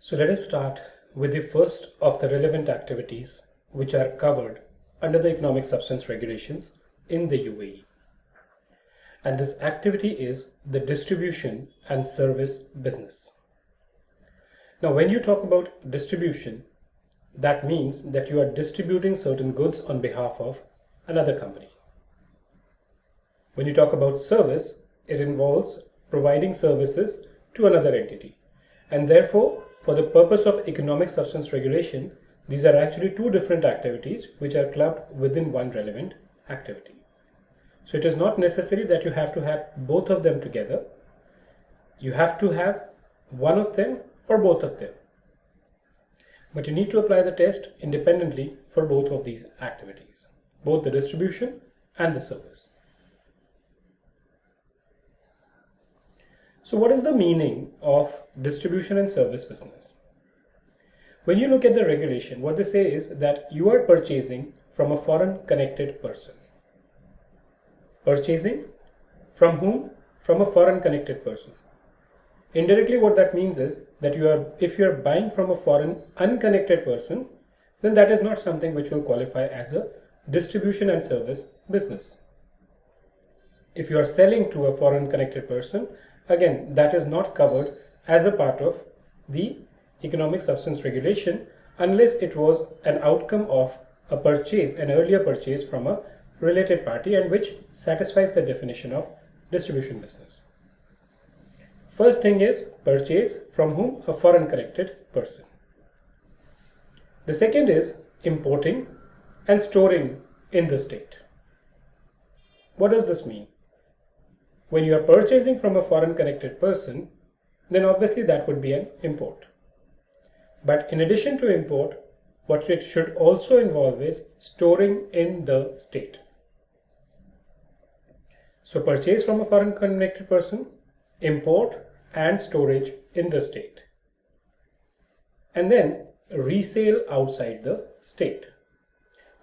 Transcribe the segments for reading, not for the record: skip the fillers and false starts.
So let us start with the first of the relevant activities which are covered under the Economic Substance Regulations in the UAE. And this activity is the distribution and service business. Now, when you talk about distribution, that means that you are distributing certain goods on behalf of another company. When you talk about service, it involves providing services to another entity. And therefore, for the purpose of Economic Substance Regulation, these are actually two different activities which are clubbed within one relevant activity. So it is not necessary that you have to have both of them together. You have to have one of them or both of them. But you need to apply the test independently for both of these activities, both the distribution and the service. So what is the meaning of distribution and service business? When you look at the regulation, what they say is that you are purchasing from a foreign connected person. Purchasing from whom? From a foreign connected person. Indirectly, what that means is that if you are buying from a foreign unconnected person, then that is not something which will qualify as a distribution and service business. If you are selling to a foreign connected person, again, that is not covered as a part of the Economic Substance Regulation unless it was an outcome of a purchase, an earlier purchase from a related party, and which satisfies the definition of distribution business. First thing is purchase from whom? A foreign connected person. The second is importing and storing in the state. What does this mean? When you are purchasing from a foreign connected person, then obviously that would be an import. But in addition to import, what it should also involve is storing in the state. So purchase from a foreign connected person, import and storage in the state. And then resale outside the state.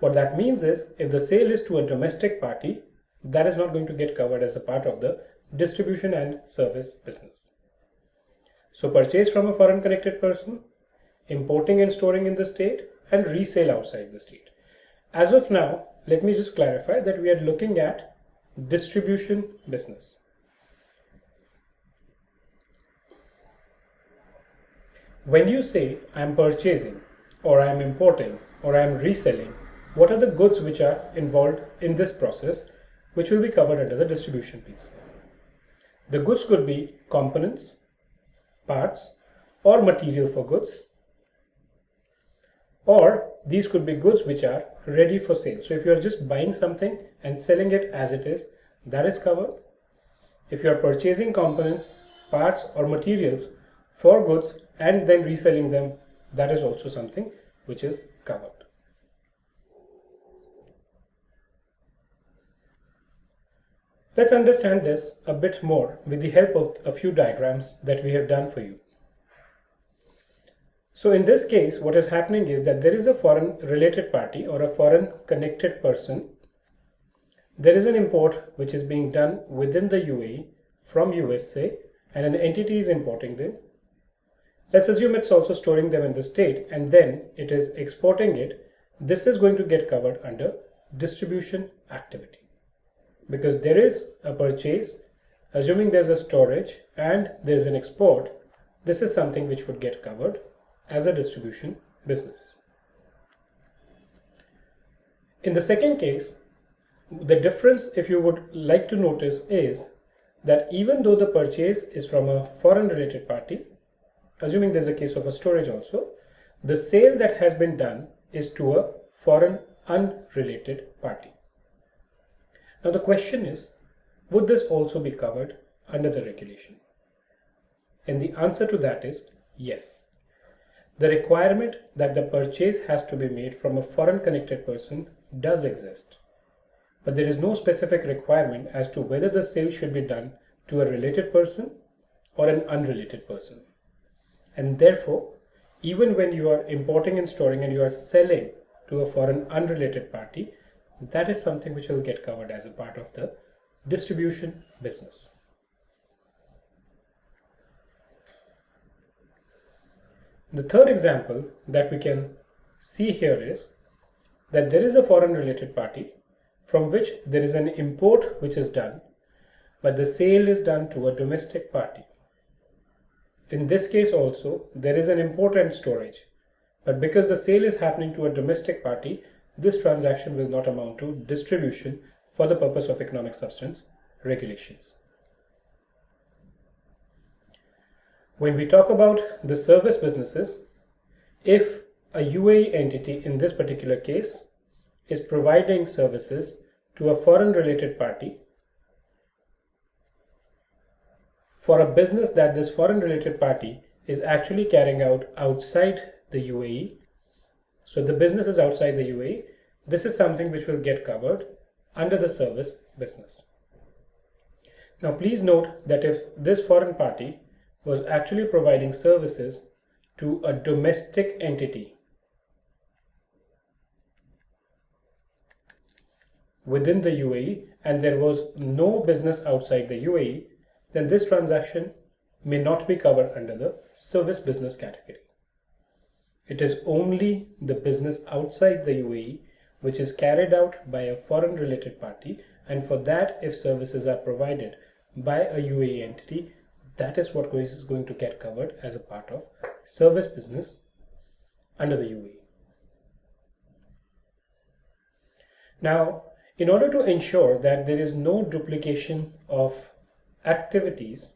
What that means is if the sale is to a domestic party, that is not going to get covered as a part of the distribution and service business. So purchase from a foreign connected person, importing and storing in the state, and resale outside the state. As of now, let me just clarify that we are looking at distribution business. When you say I am purchasing or I am importing or I am reselling, what are the goods which are involved in this process which will be covered under the distribution piece? The goods could be components, parts, or material for goods, or these could be goods which are ready for sale. So if you are just buying something and selling it as it is, that is covered. If you are purchasing components, parts, or materials for goods and then reselling them, that is also something which is covered. Let's understand this a bit more with the help of a few diagrams that we have done for you. So in this case, what is happening is that there is a foreign related party or a foreign connected person. There is an import which is being done within the UAE from USA, and an entity is importing them. Let's assume it's also storing them in the state and then it is exporting it. This is going to get covered under distribution activity. Because there is a purchase, assuming there's a storage and there's an export, this is something which would get covered as a distribution business. In the second case, the difference, if you would like to notice, is that even though the purchase is from a foreign related party, assuming there's a case of a storage also, the sale that has been done is to a foreign unrelated party. Now the question is, would this also be covered under the regulation? And the answer to that is yes. The requirement that the purchase has to be made from a foreign connected person does exist, but there is no specific requirement as to whether the sale should be done to a related person or an unrelated person. And therefore, even when you are importing and storing and you are selling to a foreign unrelated party, that is something which will get covered as a part of the distribution business. The third example that we can see here is that there is a foreign related party from which there is an import which is done, but the sale is done to a domestic party. In this case also, there is an import and storage, but because the sale is happening to a domestic party, this transaction will not amount to distribution for the purpose of economic substance regulations. When we talk about the service businesses, if a UAE entity in this particular case is providing services to a foreign related party for a business that this foreign related party is actually carrying out outside the UAE, so the business is outside the UAE, this is something which will get covered under the service business. Now please note that if this foreign party was actually providing services to a domestic entity within the UAE and there was no business outside the UAE, then this transaction may not be covered under the service business category. It is only the business outside the UAE which is carried out by a foreign related party, and for that, if services are provided by a UAE entity, that is what is going to get covered as a part of service business under the UAE. Now, in order to ensure that there is no duplication of activities,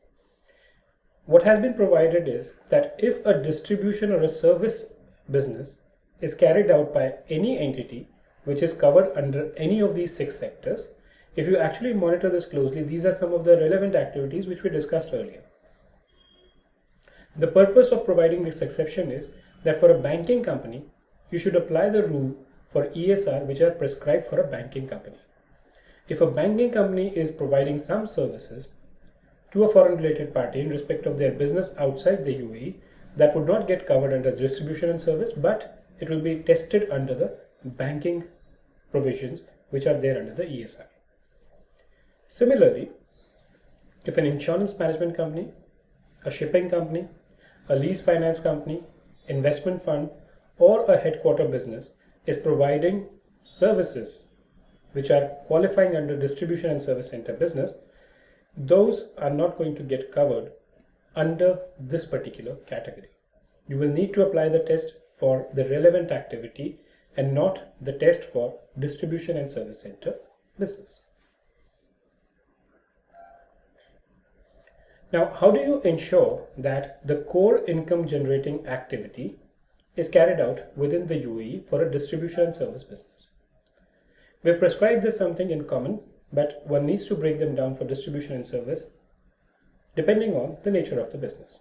what has been provided is that if a distribution or a service business is carried out by any entity which is covered under any of these 6 sectors, if you actually monitor this closely, these are some of the relevant activities which we discussed earlier. The purpose of providing this exception is that for a banking company, you should apply the rule for ESR which are prescribed for a banking company. If a banking company is providing some services to a foreign related party in respect of their business outside the UAE, that would not get covered under distribution and service, but it will be tested under the banking provisions which are there under the ESR. Similarly, if an insurance management company, a shipping company, a lease finance company, investment fund, or a headquarter business is providing services which are qualifying under distribution and service center business, those are not going to get covered under this particular category. You will need to apply the test for the relevant activity and not the test for distribution and service center business. Now, how do you ensure that the core income generating activity is carried out within the UAE for a distribution and service business? We have prescribed this something in common, but one needs to break them down for distribution and service depending on the nature of the business.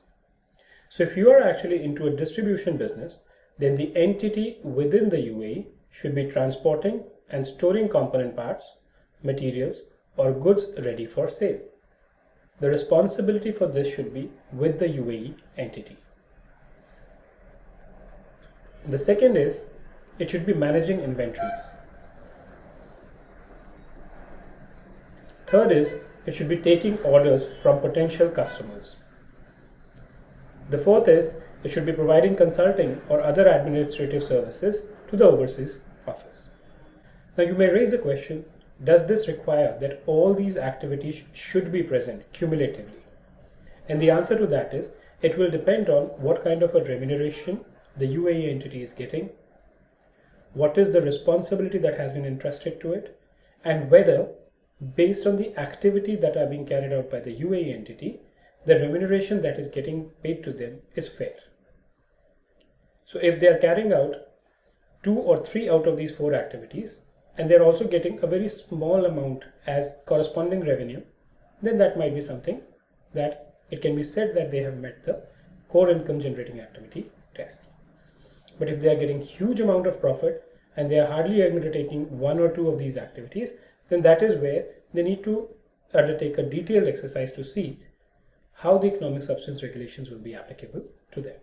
So if you are actually into a distribution business, then the entity within the UAE should be transporting and storing component parts, materials, or goods ready for sale. The responsibility for this should be with the UAE entity. The second is, it should be managing inventories. Third is, it should be taking orders from potential customers. The fourth is, it should be providing consulting or other administrative services to the overseas office. Now you may raise a question, does this require that all these activities should be present cumulatively? And the answer to that is, it will depend on what kind of a remuneration the UAE entity is getting, what is the responsibility that has been entrusted to it, and whether, based on the activity that are being carried out by the UAE entity, the remuneration that is getting paid to them is fair. So if they are carrying out 2 or 3 out of these 4 activities, and they're also getting a very small amount as corresponding revenue, then that might be something that it can be said that they have met the core income generating activity test. But if they are getting huge amount of profit and they are hardly undertaking 1 or 2 of these activities, then that is where they need to undertake a detailed exercise to see how the economic substance regulations will be applicable to them.